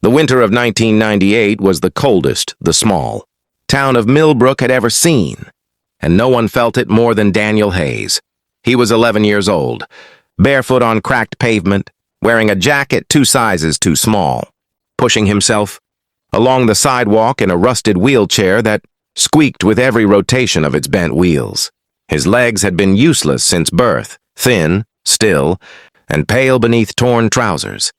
The winter of 1998 was the coldest the small town of Millbrook had ever seen, and no one felt it more than Daniel Hayes. He was 11 years old, barefoot on cracked pavement, wearing a jacket 2 sizes too small, pushing himself along the sidewalk in a rusted wheelchair that squeaked with every rotation of its bent wheels. His legs had been useless since birth, thin, still, and pale beneath torn trousers.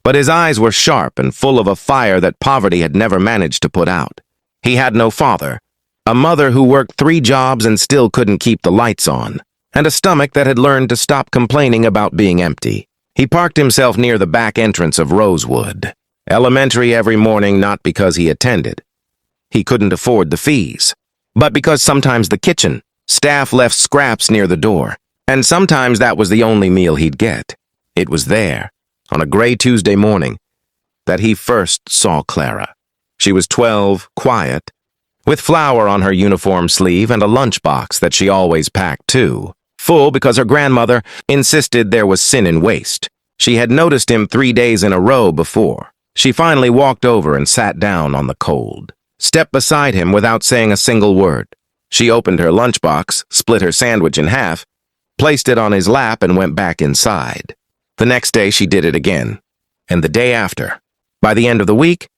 But his eyes were sharp and full of a fire that poverty had never managed to put out. He had no father, a mother who worked 3 jobs and still couldn't keep the lights on, and a stomach that had learned to stop complaining about being empty. He parked himself near the back entrance of Rosewood Elementary every morning, not because he attended. He couldn't afford the fees, but because sometimes the kitchen staff left scraps near the door, and sometimes that was the only meal he'd get. It was there, on a gray Tuesday morning, that he first saw Clara. She was 12, quiet, with flour on her uniform sleeve and a lunchbox that she always packed too, full because her grandmother insisted there was sin in waste. She had noticed him 3 days in a row before. She finally walked over and sat down on the cold, stepped beside him without saying a single word. She opened her lunchbox, split her sandwich in half, placed it on his lap, and went back inside. The next day she did it again, and the day after. By the end of the week,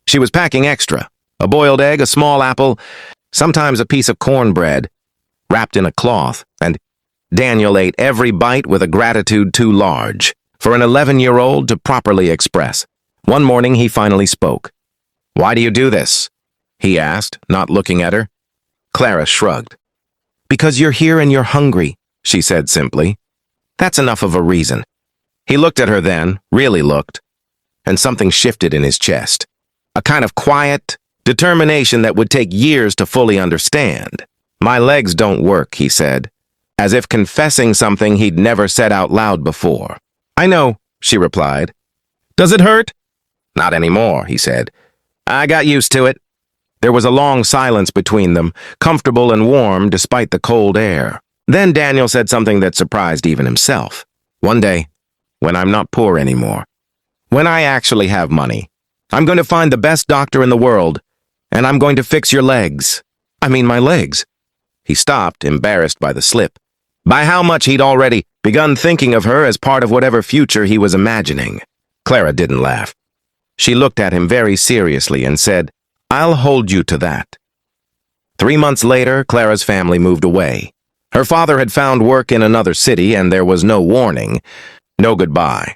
she was packing extra: a boiled egg, a small apple, sometimes a piece of cornbread, wrapped in a cloth, and Daniel ate every bite with a gratitude too large for an 11-year-old to properly express. One morning he finally spoke. "Why do you do this?" he asked, not looking at her. Clara shrugged. "Because you're here and you're hungry," she said simply. "That's enough of a reason." He looked at her then, really looked, and something shifted in his chest. A kind of quiet determination that would take years to fully understand. "My legs don't work," he said, as if confessing something he'd never said out loud before. "I know," she replied. "Does it hurt?" "Not anymore," he said. "I got used to it." There was a long silence between them, comfortable and warm despite the cold air. Then Daniel said something that surprised even himself. "One day, when I'm not poor anymore, when I actually have money, I'm going to find the best doctor in the world, and I'm going to fix your legs. I mean my legs." He stopped, embarrassed by the slip, by how much he'd already begun thinking of her as part of whatever future he was imagining. Clara didn't laugh. She looked at him very seriously and said, "I'll hold you to that." 3 months later, Clara's family moved away. Her father had found work in another city, and there was no warning, no goodbye.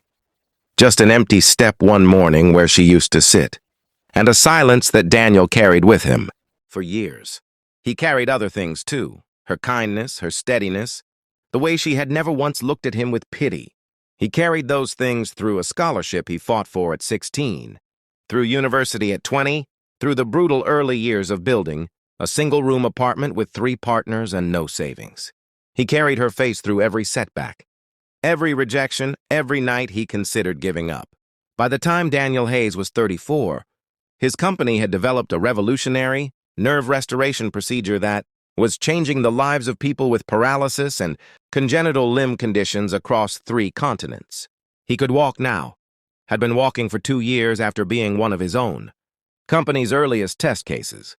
Just an empty step one morning where she used to sit, and a silence that Daniel carried with him for years. He carried other things too, her kindness, her steadiness, the way she had never once looked at him with pity. He carried those things through a scholarship he fought for at 16, through university at 20, through the brutal early years of building a single-room apartment with 3 partners and no savings. He carried her face through every setback, every rejection, every night he considered giving up. By the time Daniel Hayes was 34, his company had developed a revolutionary nerve restoration procedure that was changing the lives of people with paralysis and congenital limb conditions across 3 continents. He could walk now, had been walking for 2 years after being one of his own company's earliest test cases.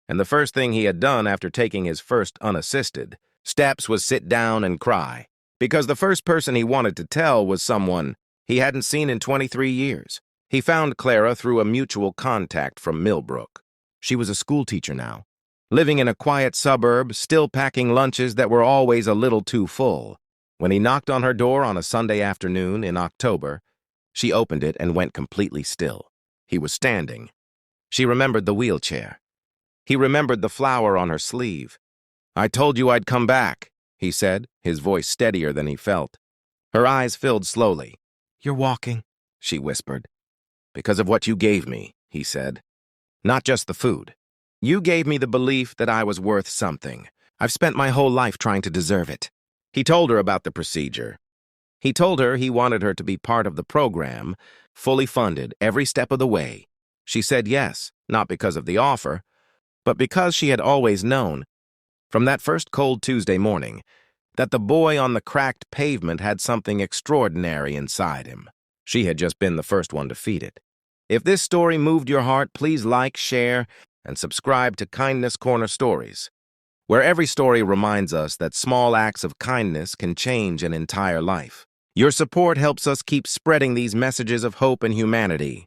And the first thing he had done after taking his first unassisted steps was sit down and cry, because the first person he wanted to tell was someone he hadn't seen in 23 years. He found Clara through a mutual contact from Millbrook. She was a schoolteacher now, living in a quiet suburb, still packing lunches that were always a little too full. When he knocked on her door on a Sunday afternoon in October, she opened it and went completely still. He was standing. She remembered the wheelchair. He remembered the flower on her sleeve. "I told you I'd come back," he said, his voice steadier than he felt. Her eyes filled slowly. "You're walking," she whispered. "Because of what you gave me," he said. "Not just the food. You gave me the belief that I was worth something. I've spent my whole life trying to deserve it." He told her about the procedure. He told her he wanted her to be part of the program, fully funded every step of the way. She said yes, not because of the offer, but because she had always known, from that first cold Tuesday morning, that the boy on the cracked pavement had something extraordinary inside him. She had just been the first one to feed it. If this story moved your heart, please like, share, and subscribe to Kindness Corner Stories, where every story reminds us that small acts of kindness can change an entire life. Your support helps us keep spreading these messages of hope and humanity.